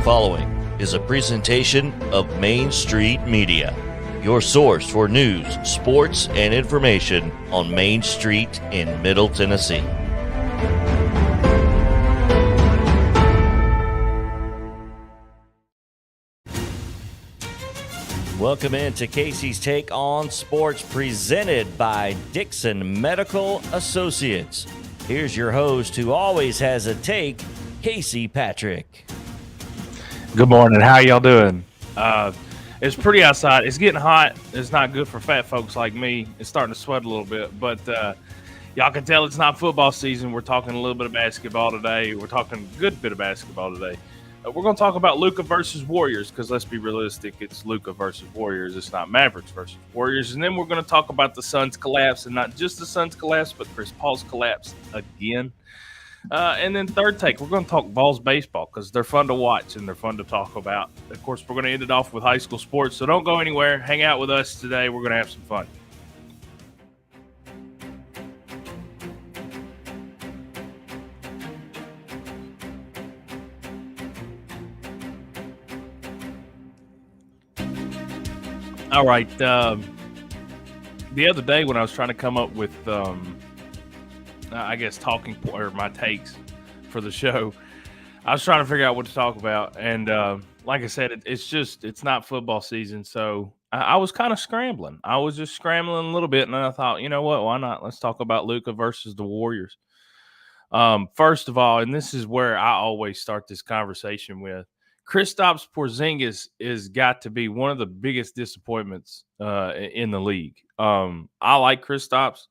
following is a presentation of Main Street Media, your source for news, sports, and information on Main Street in Middle Tennessee. Welcome into Casey's Take on Sports, presented by Dixon Medical Associates. Here's your host who always has a take, Casey Patrick. Good morning. How y'all doing? It's pretty outside. It's getting hot. It's not good for fat folks like me. It's starting to sweat a little bit, but y'all can tell it's not football season. We're talking a little bit of basketball today. We're talking a good bit of basketball today. We're going to talk about Luka versus Warriors because let's be realistic. It's Luka versus Warriors. It's not Mavericks versus Warriors. And then we're going to talk about the Suns' collapse, and not just the Suns' collapse, but Chris Paul's collapse again. And then third take, we're going to talk Vols Baseball because they're fun to watch and they're fun to talk about. Of course, we're going to end it off with high school sports, so don't go anywhere. Hang out with us today. We're going to have some fun. All right. The other day when I was trying to come up with, I guess, talking or my takes for the show, I was trying to figure out what to talk about. And like I said, it's not football season. So I was kind of scrambling. I was just scrambling a little bit. And then I thought, you know what? Why not? Let's talk about Luka versus the Warriors. First of all, and this is where I always start this conversation with, Kristaps Porzingis is got to be one of the biggest disappointments in the league. I like Kristaps.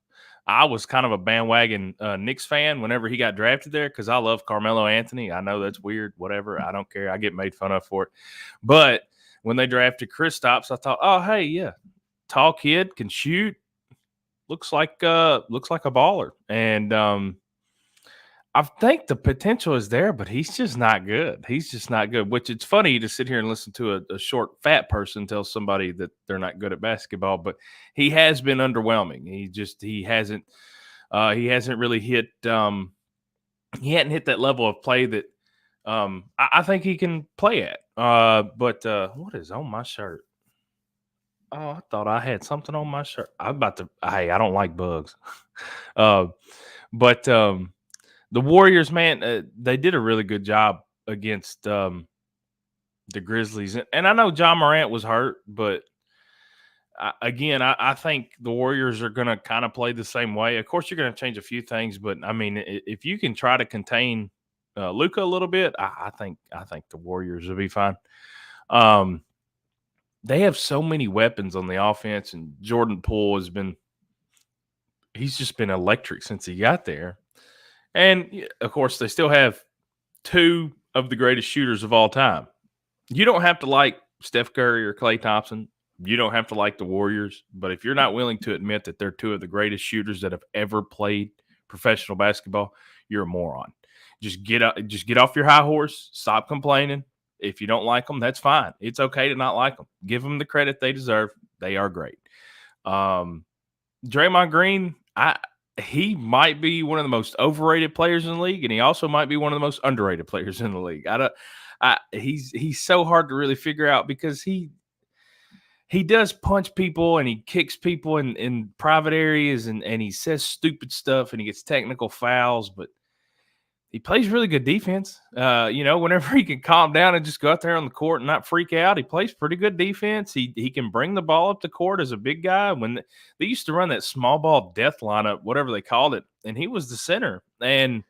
I was kind of a bandwagon Knicks fan whenever he got drafted there because I love Carmelo Anthony. I know that's weird, whatever. I don't care. I get made fun of for it. But when they drafted Kristaps, I thought, oh, hey, yeah, tall kid, can shoot, looks like a baller. And I think the potential is there, but he's just not good. He's just not good, which it's funny to sit here and listen to a short, fat person tell somebody that they're not good at basketball, but he has been underwhelming. He hasn't really hit he hadn't hit that level of play that I think he can play at. But what is on my shirt? Oh, I thought I had something on my shirt. I don't like bugs. But the Warriors, man, they did a really good job against the Grizzlies. And I know John Morant was hurt, but I think the Warriors are going to kind of play the same way. Of course, you're going to change a few things, but, I mean, if you can try to contain Luka a little bit, I think the Warriors will be fine. They have so many weapons on the offense, and Jordan Poole he's just been electric since he got there. And, of course, they still have two of the greatest shooters of all time. You don't have to like Steph Curry or Klay Thompson. You don't have to like the Warriors. But if you're not willing to admit that they're two of the greatest shooters that have ever played professional basketball, you're a moron. Just get off your high horse. Stop complaining. If you don't like them, that's fine. It's okay to not like them. Give them the credit they deserve. They are great. Draymond Green, he might be one of the most overrated players in the league, and he also might be one of the most underrated players in the league. He's so hard to really figure out because he does punch people and he kicks people in private areas and he says stupid stuff and he gets technical fouls, but he plays really good defense. Whenever he can calm down and just go out there on the court and not freak out, he plays pretty good defense. He can bring the ball up the court as a big guy. When they used to run that small ball death lineup, whatever they called it, and he was the center. And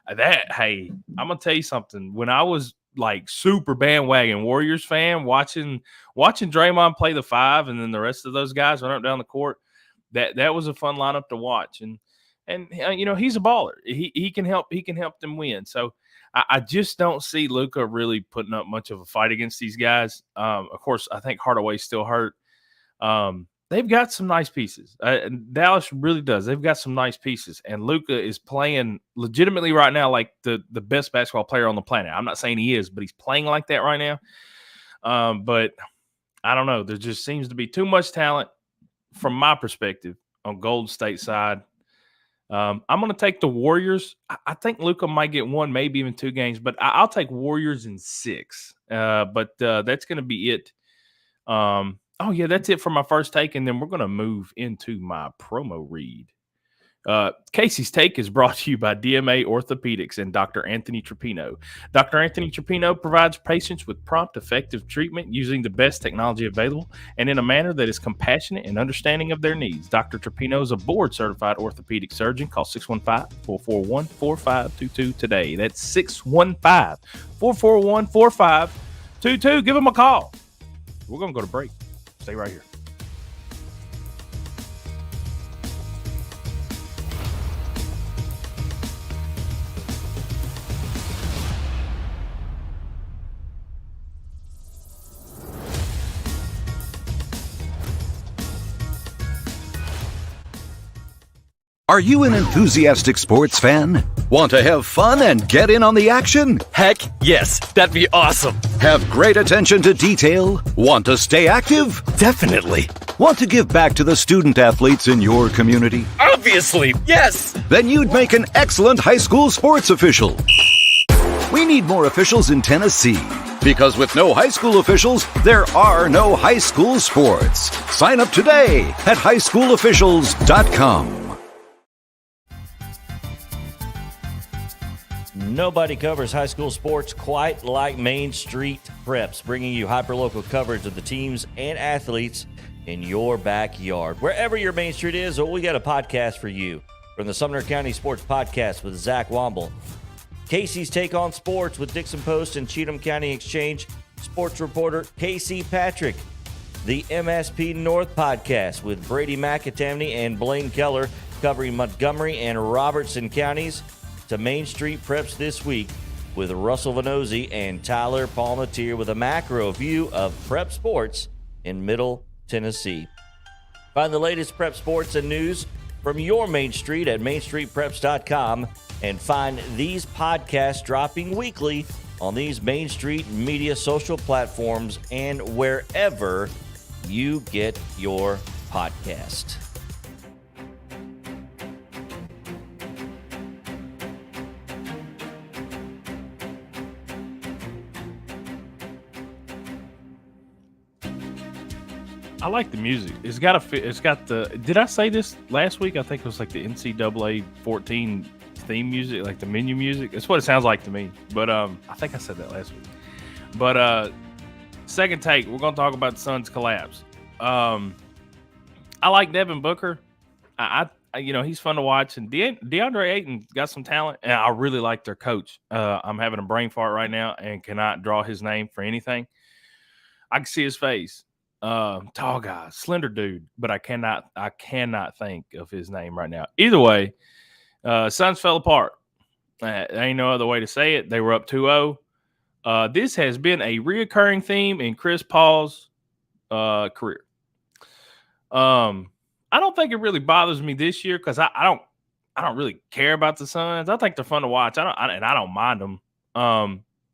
I'm gonna tell you something. When I was like super bandwagon Warriors fan, watching Draymond play the five, and then the rest of those guys run up down the court, that was a fun lineup to watch. And he's a baller. He can help them win. So I just don't see Luka really putting up much of a fight against these guys. Of course, I think Hardaway's still hurt. They've got some nice pieces. Dallas really does. They've got some nice pieces. And Luka is playing legitimately right now like the best basketball player on the planet. I'm not saying he is, but he's playing like that right now. But I don't know. There just seems to be too much talent from my perspective on Golden State side. I'm going to take the Warriors. I think Luka might get 1, maybe even 2 games, but I'll take Warriors in 6. But that's going to be it. That's it for my first take, and then we're going to move into my promo read. Casey's Take is brought to you by DMA Orthopedics and Dr. Anthony Trapino. Dr. Anthony Trapino provides patients with prompt, effective treatment using the best technology available and in a manner that is compassionate and understanding of their needs. Dr. Trapino is a board-certified orthopedic surgeon. Call 615-441-4522 today. That's 615-441-4522. Give them a call. We're going to go to break. Stay right here. Are you an enthusiastic sports fan? Want to have fun and get in on the action? Heck yes, that'd be awesome. Have great attention to detail? Want to stay active? Definitely. Want to give back to the student athletes in your community? Obviously, yes. Then you'd make an excellent high school sports official. We need more officials in Tennessee. Because with no high school officials, there are no high school sports. Sign up today at highschoolofficials.com. Nobody covers high school sports quite like Main Street Preps, bringing you hyperlocal coverage of the teams and athletes in your backyard. Wherever your Main Street is, we got a podcast for you. From the Sumner County Sports Podcast with Zach Womble, Casey's Take on Sports with Dixon Post and Cheatham County Exchange sports reporter Casey Patrick, the MSP North Podcast with Brady McAtamney and Blaine Keller covering Montgomery and Robertson counties, to Main Street Preps This Week with Russell Venozzi and Tyler Palmatier with a macro view of prep sports in Middle Tennessee. Find the latest prep sports and news from your Main Street at mainstreetpreps.com and find these podcasts dropping weekly on these Main Street media social platforms and wherever you get your podcast. I like the music. It's got the. Did I say this last week? I think it was like the NCAA 14 theme music, like the menu music. That's what it sounds like to me. But I think I said that last week. But second take, we're gonna talk about the Suns' collapse. I like Devin Booker. I he's fun to watch, and DeAndre Ayton got some talent, and I really like their coach. I'm having a brain fart right now and cannot draw his name for anything. I can see his face. Tall guy, slender dude, but I cannot think of his name right now. Either way, Suns fell apart. There ain't no other way to say it. They were up 2-0. This has been a reoccurring theme in Chris Paul's career. I don't think it really bothers me this year because I don't really care about the Suns. I think they're fun to watch. I don't mind them.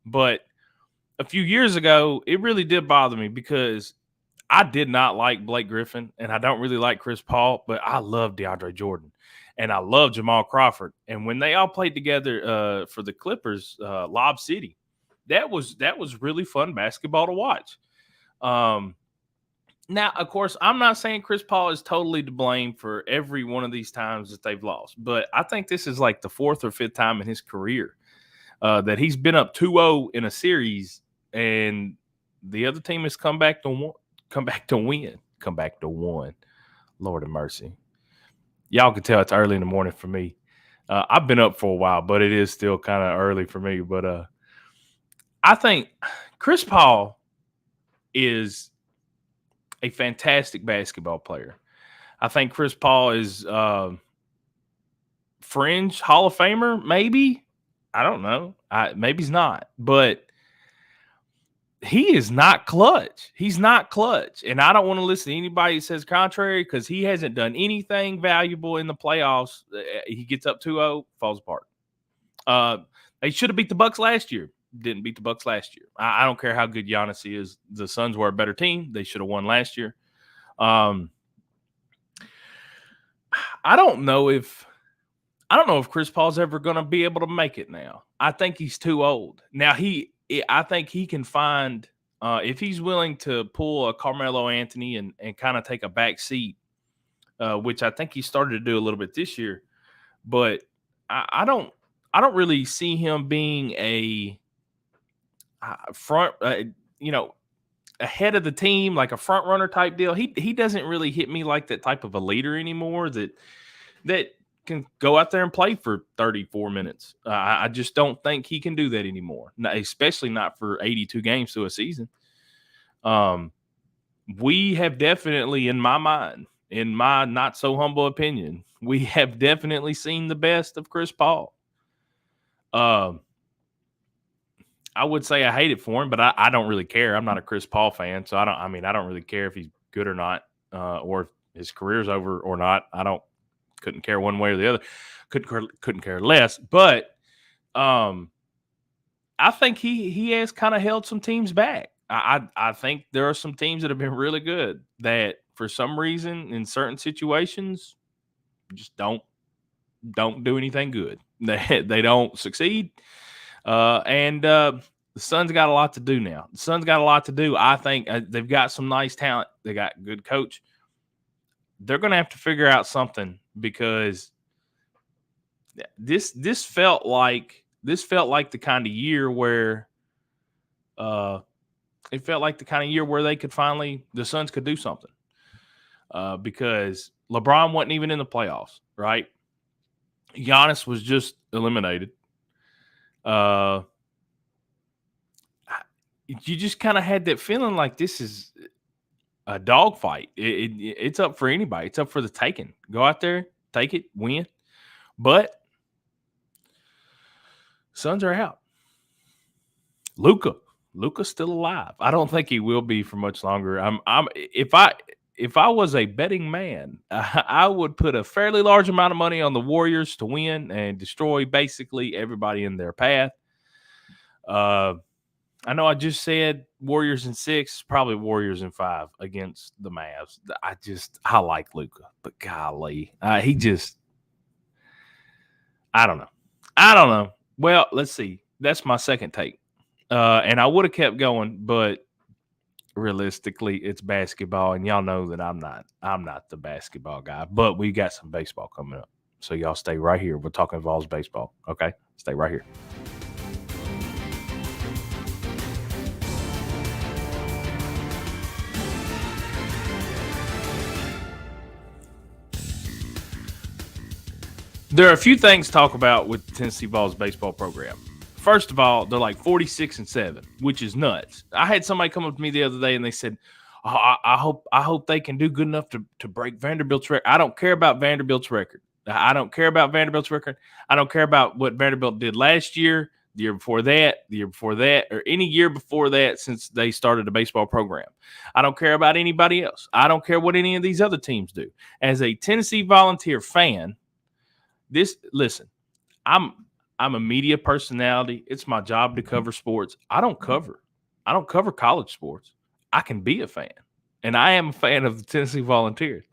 But a few years ago, it really did bother me because I did not like Blake Griffin, and I don't really like Chris Paul, but I love DeAndre Jordan, and I love Jamal Crawford. And when they all played together for the Clippers, Lob City, that was really fun basketball to watch. Now, of course, I'm not saying Chris Paul is totally to blame for every one of these times that they've lost, but I think this is like the 4th or 5th time in his career that he's been up 2-0 in a series, and the other team has come back to win. Lord of mercy. Y'all can tell it's early in the morning for me. I've been up for a while, but it is still kind of early for me. But I think Chris Paul is a fantastic basketball player. I think Chris Paul is fringe Hall of Famer, maybe. I don't know. Maybe he's not. But he is not clutch. He's not clutch. And I don't want to listen to anybody who says contrary because he hasn't done anything valuable in the playoffs. He gets up 2-0, falls apart. They should have beat the Bucks last year. Didn't beat the Bucks last year. I don't care how good Giannis is. The Suns were a better team. They should have won last year. I don't know if I don't know if Chris Paul's ever going to be able to make it now. I think he's too old. Now, I think he can find, if he's willing to pull a Carmelo Anthony and kind of take a back seat, which I think he started to do a little bit this year. But I don't really see him being a front, ahead of the team, like a front runner type deal. He doesn't really hit me like that type of a leader anymore that can go out there and play for 34 minutes. I just don't think he can do that anymore, especially not for 82 games to a season. We have definitely, in my mind, in my not so humble opinion, we have definitely seen the best of Chris Paul. I would say I hate it for him, but I don't really care. I'm not a Chris Paul fan, so I don't really care if he's good or not, or if his career's over or not. Couldn't care one way or the other. Couldn't care less. But I think he has kind of held some teams back. I think there are some teams that have been really good that for some reason in certain situations just don't do anything good. They don't succeed. And the Suns got a lot to do now. The Suns got a lot to do. I think they've got some nice talent. They got a good coach. They're going to have to figure out something because this felt like the kind of year where it felt like the kind of year where the Suns could do something because LeBron wasn't even in the playoffs, right? Giannis was just eliminated. You just kind of had that feeling like this is a dogfight. It's up for anybody. It's up for the taking. Go out there, take it, win. But Suns are out. Luka's still alive. I don't think he will be for much longer. If I was a betting man, I would put a fairly large amount of money on the Warriors to win and destroy basically everybody in their path. I know I just said Warriors in 6, probably Warriors in 5 against the Mavs. I like Luka, but golly, I don't know. Well, let's see. That's my second take. And I would have kept going, but realistically, it's basketball, and y'all know that I'm not the basketball guy, but we got some baseball coming up. So y'all stay right here. We're talking Vols baseball. Okay? Stay right here. There are a few things to talk about with the Tennessee Vols baseball program. First of all, they're like 46-7, which is nuts. I had somebody come up to me the other day and they said, I hope they can do good enough to break Vanderbilt's record. I don't care about Vanderbilt's record. I don't care about Vanderbilt's record. I don't care about what Vanderbilt did last year, the year before that, or any year before that since they started a baseball program. I don't care about anybody else. I don't care what any of these other teams do. As a Tennessee Volunteer fan, listen, I'm a media personality. It's my job to cover sports. I don't cover college sports. I can be a fan, and I am a fan of the Tennessee Volunteers,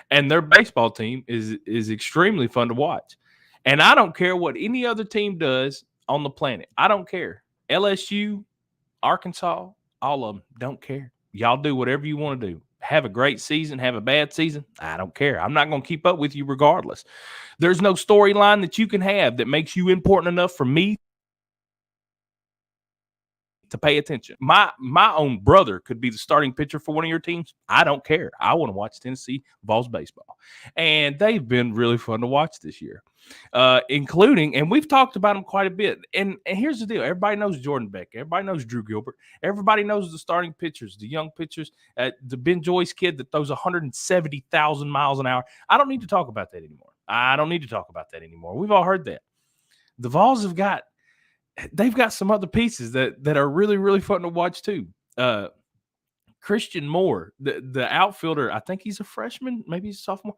and their baseball team is extremely fun to watch. And I don't care what any other team does on the planet. I don't care. LSU, Arkansas, all of them don't care. Y'all do whatever you want to do. Have a great season, have a bad season. I don't care. I'm not going to keep up with you regardless. There's no storyline that you can have that makes you important enough for me to pay attention. My own brother could be the starting pitcher for one of your teams. I don't care. I want to watch Tennessee Vols baseball. And they've been really fun to watch this year, including, and we've talked about them quite a bit. And here's the deal. Everybody knows Jordan Beck. Everybody knows Drew Gilbert. Everybody knows the starting pitchers, the young pitchers, the Ben Joyce kid that throws 170,000 miles an hour. I don't need to talk about that anymore. We've all heard that. The Vols they've got some other pieces that are really, really fun to watch too. Christian Moore, the outfielder, I think he's a freshman, maybe he's a sophomore.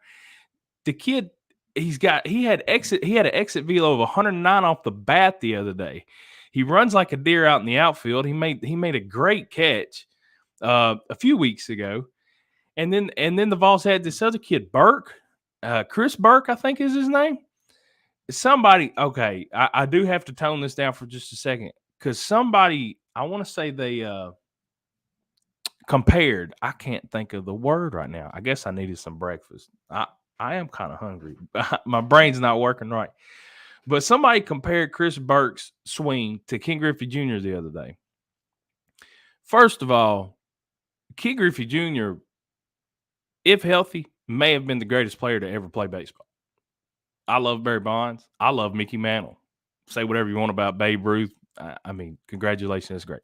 The kid, he had an exit velo of 109 off the bat the other day. He runs like a deer out in the outfield. He made a great catch a few weeks ago. And then the Vols had this other kid, Burke, Chris Burke, I think is his name. somebody, okay, I do have to tone this down for just a second because somebody, I want to say they compared. I can't think of the word right now. I guess I needed some breakfast. I am kind of hungry. My brain's not working right. But somebody compared Chris Burke's swing to King Griffey Jr. the other day. First of all, King Griffey Jr., if healthy, may have been the greatest player to ever play baseball. I love Barry Bonds. I love Mickey Mantle. Say whatever you want about Babe Ruth. I mean, congratulations. That's great.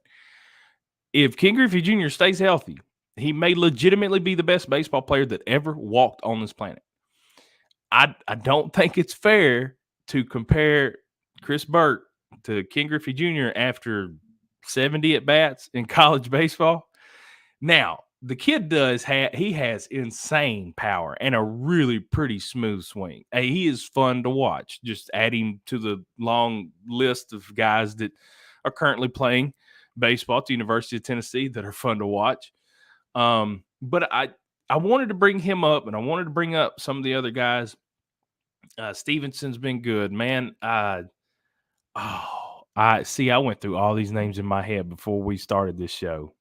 If King Griffey Jr. stays healthy, he may legitimately be the best baseball player that ever walked on this planet. I don't think it's fair to compare Chris Burke to King Griffey Jr. after 70 at-bats in college baseball. Now, the kid he has insane power and a really pretty smooth swing. Hey, he is fun to watch. Just add him to the long list of guys that are currently playing baseball at the University of Tennessee that are fun to watch. But I wanted to bring him up, and I wanted to bring up some of the other guys. Stevenson's been good, man. I went through all these names in my head before we started this show.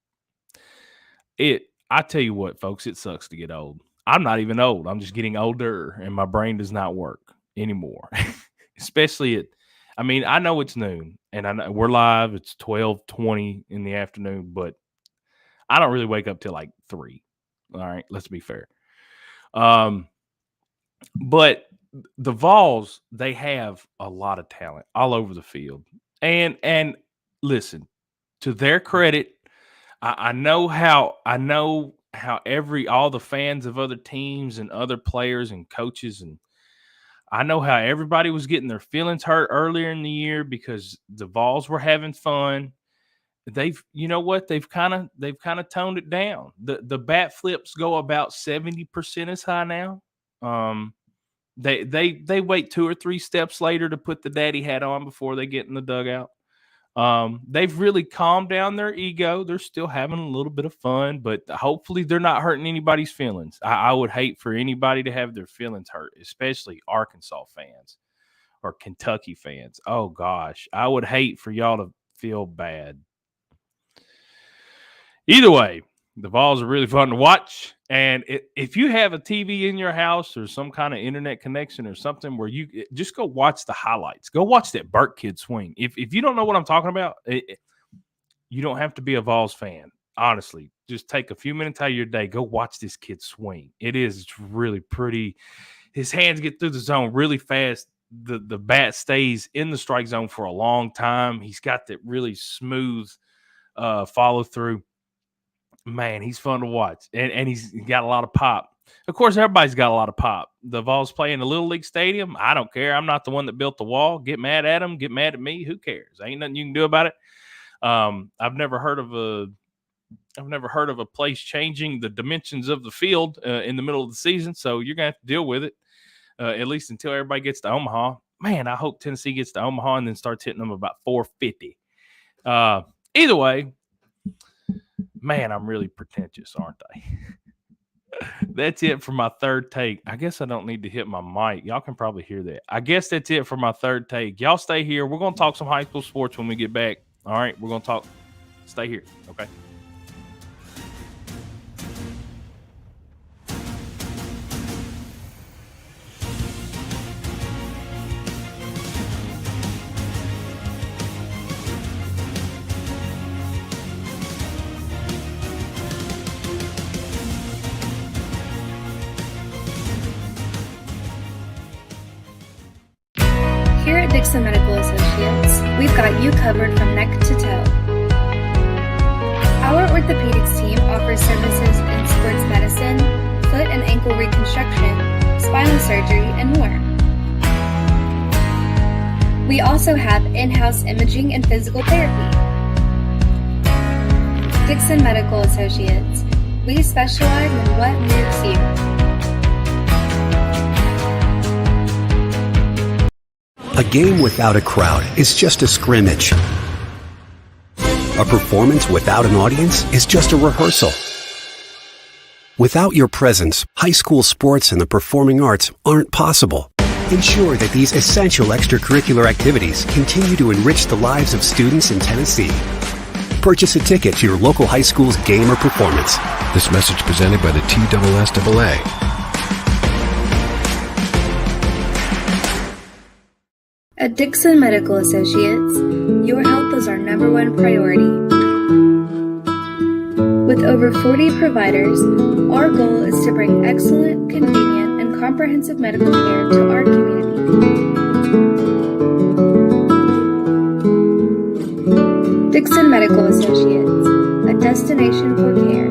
I tell you what, folks, it sucks to get old. I'm not even old. I'm just getting older, and my brain does not work anymore. Especially I know it's noon, and I know we're live. It's 12:20 in the afternoon, but I don't really wake up till like 3. All right, let's be fair. But the Vols, they have a lot of talent all over the field. And listen, to their credit, I know how all the fans of other teams and other players and coaches, and I know how everybody was getting their feelings hurt earlier in the year because the Vols were having fun. They've kind of toned it down. The bat flips go about 70% as high now. They wait 2 or 3 steps later to put the daddy hat on before they get in the dugout. They've really calmed down their ego. They're still having a little bit of fun, but hopefully they're not hurting anybody's feelings. I would hate for anybody to have their feelings hurt, especially Arkansas fans or Kentucky fans. Oh gosh, I would hate for y'all to feel bad. Either way, the Vols are really fun to watch. And if you have a TV in your house or some kind of internet connection or something where you just go watch the highlights, go watch that Burke kid swing. If you don't know what I'm talking about, you don't have to be a Vols fan. Honestly, just take a few minutes out of your day. Go watch this kid swing. It's really pretty. His hands get through the zone really fast. The bat stays in the strike zone for a long time. He's got that really smooth follow through. Man, he's fun to watch, and he's got a lot of pop. Of course, everybody's got a lot of pop. The Vols play in the Little League Stadium. I don't care. I'm not the one that built the wall. Get mad at them. Get mad at me. Who cares? Ain't nothing you can do about it. I've never heard of a place changing the dimensions of the field in the middle of the season, so you're gonna have to deal with it at least until everybody gets to Omaha. Man, I hope Tennessee gets to Omaha and then starts hitting them about 450. Either way. Man, I'm really pretentious, aren't I? That's it for my third take. I guess I don't need to hit my mic. Y'all can probably hear that. I guess that's it for my third take. Y'all stay here. We're going to talk some high school sports when we get back. All right, we're going to talk. Stay here, okay? Here at Dixon Medical Associates, we've got you covered from neck to toe. Our orthopedics team offers services in sports medicine, foot and ankle reconstruction, spinal surgery, and more. We also have in-house imaging and physical therapy. Dixon Medical Associates, we specialize in what moves you. A game without a crowd is just a scrimmage. A performance without an audience is just a rehearsal. Without your presence, high school sports and the performing arts aren't possible. Ensure that these essential extracurricular activities continue to enrich the lives of students in Tennessee. Purchase a ticket to your local high school's game or performance. This message presented by the TSSAA. At Dixon Medical Associates, your health is our number one priority. With over 40 providers, our goal is to bring excellent, convenient, and comprehensive medical care to our community. Dixon Medical Associates, a destination for care.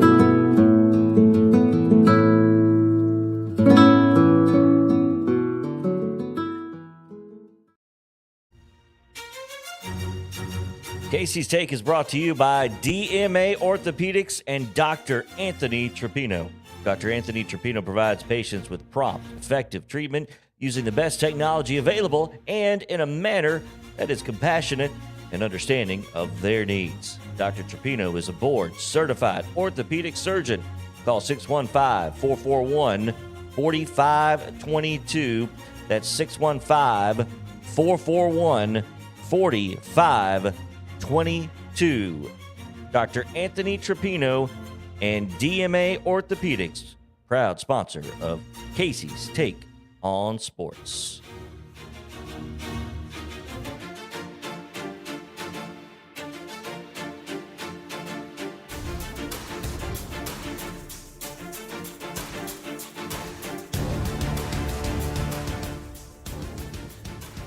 Casey's Take is brought to you by DMA Orthopedics and Dr. Anthony Trapino. Dr. Anthony Trapino provides patients with prompt, effective treatment using the best technology available and in a manner that is compassionate and understanding of their needs. Dr. Trapino is a board-certified orthopedic surgeon. Call 615-441-4522. That's 615-441-4522. Dr. Anthony Trapino and DMA Orthopedics, proud sponsor of Casey's Take on Sports.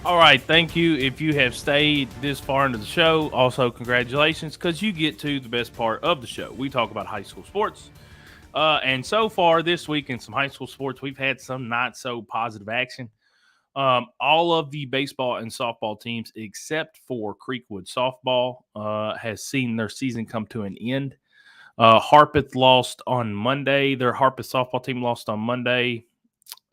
All right, thank you. If you have stayed this far into the show, also congratulations, because you get to the best part of the show. We talk about high school sports. And so far this week in some high school sports, we've had some not so positive action. All of the baseball and softball teams, except for Creekwood softball, has seen their season come to an end. Harpeth lost on Monday. Their Harpeth softball team lost on Monday.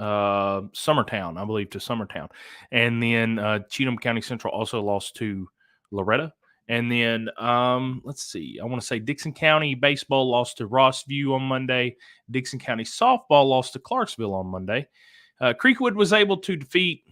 Summertown, I believe, to Summertown. And then Cheatham County Central also lost to Loretta. And then, let's see, I want to say Dixon County Baseball lost to Rossview on Monday. Dixon County Softball lost to Clarksville on Monday. Creekwood was able to defeat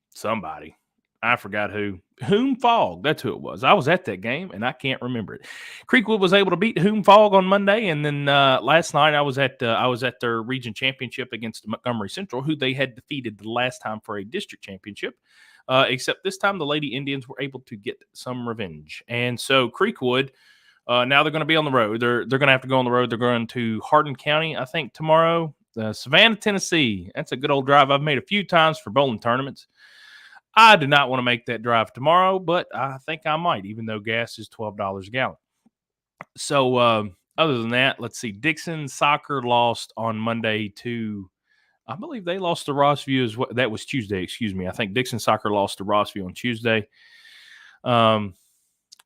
somebody. I forgot who. Whom Fogg, that's who it was. I was at that game, and I can't remember it. Creekwood was able to beat Whom Fogg on Monday, and then last night I was at their region championship against Montgomery Central, who they had defeated the last time for a district championship. Except this time the Lady Indians were able to get some revenge. And so Creekwood, now they're going to be on the road. They're going to have to go on the road. They're going to Hardin County, I think, tomorrow. Savannah, Tennessee. That's a good old drive I've made a few times for bowling tournaments. I do not want to make that drive tomorrow, but I think I might, even though gas is $12 a gallon. So other than that, let's see. Dixon Soccer lost on Monday to, I believe they lost to Rossview as well. That was Tuesday, excuse me. I think Dixon Soccer lost to Rossview on Tuesday.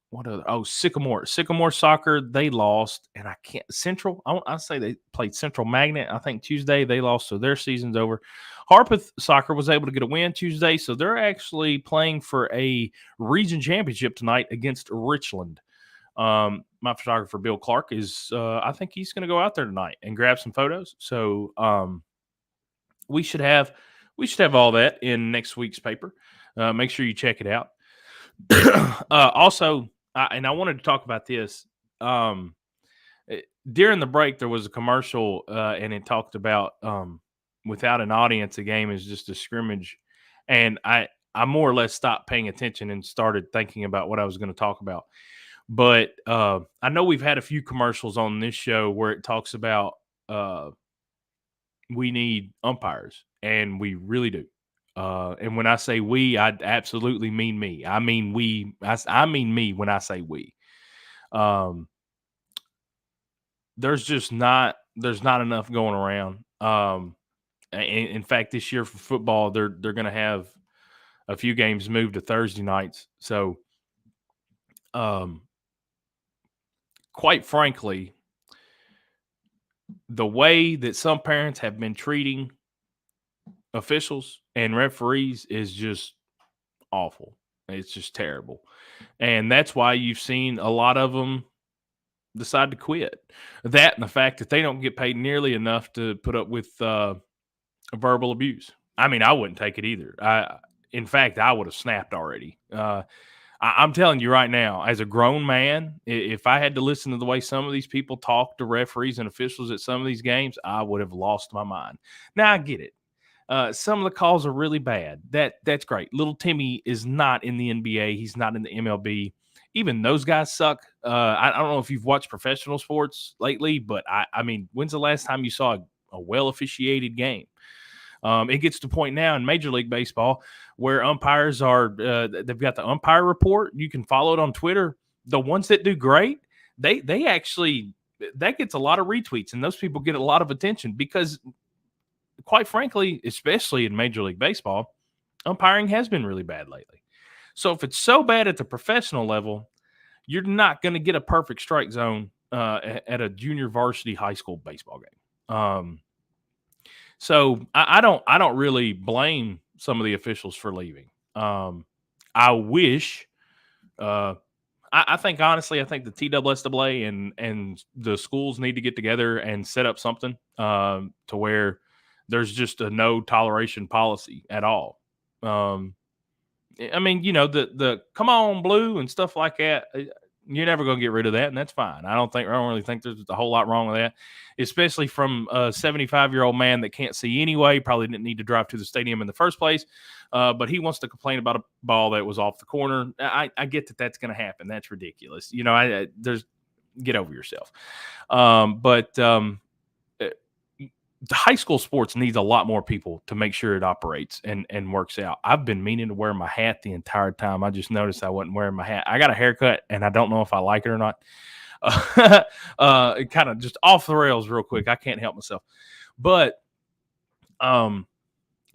What other? Oh, Sycamore Soccer, they lost, and I can't. Central, I say they played Central Magnet. I think Tuesday they lost, so their season's over. Harpeth Soccer was able to get a win Tuesday, so they're actually playing for a region championship tonight against Richland. My photographer Bill Clark is, I think he's going to go out there tonight and grab some photos. So we should have all that in next week's paper. Make sure you check it out. Also, and I wanted to talk about this. During the break, there was a commercial, and it talked about without an audience, a game is just a scrimmage. And I more or less stopped paying attention and started thinking about what I was going to talk about. But I know we've had a few commercials on this show where it talks about we need umpires, and we really do. And when I say we, I absolutely mean me. I mean we. I mean me when I say we. There's not enough going around. In fact, this year for football, they're going to have a few games moved to Thursday nights. So, quite frankly, the way that some parents have been treating officials and referees is just awful. It's just terrible. And that's why you've seen a lot of them decide to quit. That and the fact that they don't get paid nearly enough to put up with verbal abuse. I mean, I wouldn't take it either. In fact, I would have snapped already. I'm telling you right now, as a grown man, if I had to listen to the way some of these people talk to referees and officials at some of these games, I would have lost my mind. Now, I get it. Some of the calls are really bad. That's great. Little Timmy is not in the NBA. He's not in the MLB. Even those guys suck. I don't know if you've watched professional sports lately, but I mean, when's the last time you saw a well-officiated game? It gets to the point now in Major League Baseball where umpires are they've got the umpire report. You can follow it on Twitter. The ones that do great, they actually that gets a lot of retweets, and those people get a lot of attention because, quite frankly, especially in Major League Baseball, umpiring has been really bad lately. So if it's so bad at the professional level, you're not going to get a perfect strike zone at a junior varsity high school baseball game. So I don't really blame some of the officials for leaving. I wish, I think honestly, I think the TSSAA and the schools need to get together and set up something to where there's just a no toleration policy at all. I mean, you know, the come on blue and stuff like that. You're never going to get rid of that, and that's fine. I don't really think there's a whole lot wrong with that, especially from a 75-year-old man that can't see anyway. Probably didn't need to drive to the stadium in the first place, but he wants to complain about a ball that was off the corner. I get that that's going to happen. That's ridiculous. You know, get over yourself. The high school sports needs a lot more people to make sure it operates and works out. I've been meaning to wear my hat the entire time. I just noticed I wasn't wearing my hat. I got a haircut, and I don't know if I like it or not. Kind of just off the rails real quick. I can't help myself. But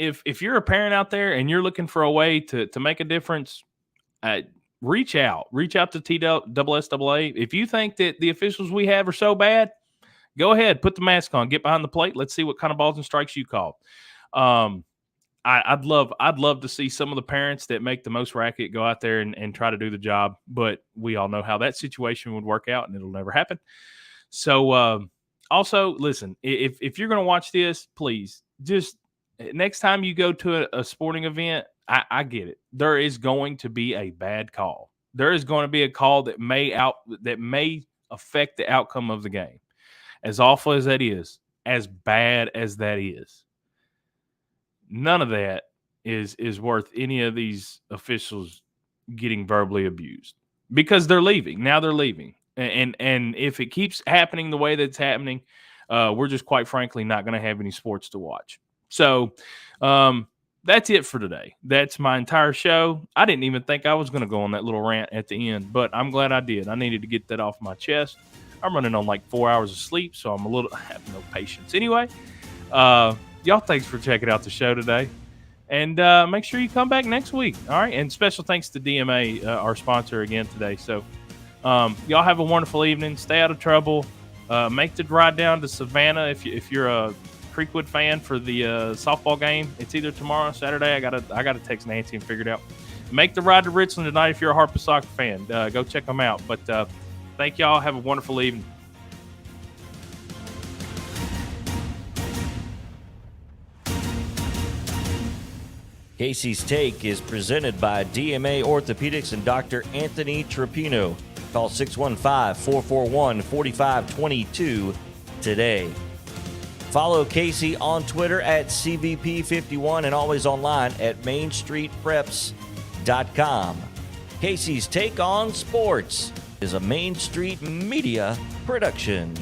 if you're a parent out there and you're looking for a way to make a difference, reach out. Reach out to TSSAA. If you think that the officials we have are so bad, go ahead, put the mask on, get behind the plate. Let's see what kind of balls and strikes you call. I'd love to see some of the parents that make the most racket go out there and try to do the job, but we all know how that situation would work out, and it'll never happen. So also, listen, if you're going to watch this, please just next time you go to a sporting event, I get it. There is going to be a bad call. There is going to be a call that may affect the outcome of the game. As awful as that is, as bad as that is, none of that is worth any of these officials getting verbally abused because they're leaving. Now they're leaving. And if it keeps happening the way that's happening, we're just quite frankly not going to have any sports to watch. So that's it for today. That's my entire show. I didn't even think I was going to go on that little rant at the end, but I'm glad I did. I needed to get that off my chest. I'm running on like 4 hours of sleep, so I have no patience. Anyway, y'all, thanks for checking out the show today. And make sure you come back next week. All right. And special thanks to DMA, our sponsor again today. So y'all have a wonderful evening. Stay out of trouble. Make the ride down to Savannah if you're a Creekwood fan for the softball game. It's either tomorrow or Saturday. I gotta text Nancy and figure it out. Make the ride to Richland tonight if you're a Harper soccer fan. Go check them out. But thank y'all. Have a wonderful evening. Casey's Take is presented by DMA Orthopedics and Dr. Anthony Trapino. Call 615-441-4522 today. Follow Casey on Twitter at CVP51 and always online at MainStreetPreps.com. Casey's Take on Sports is a Main Street Media production.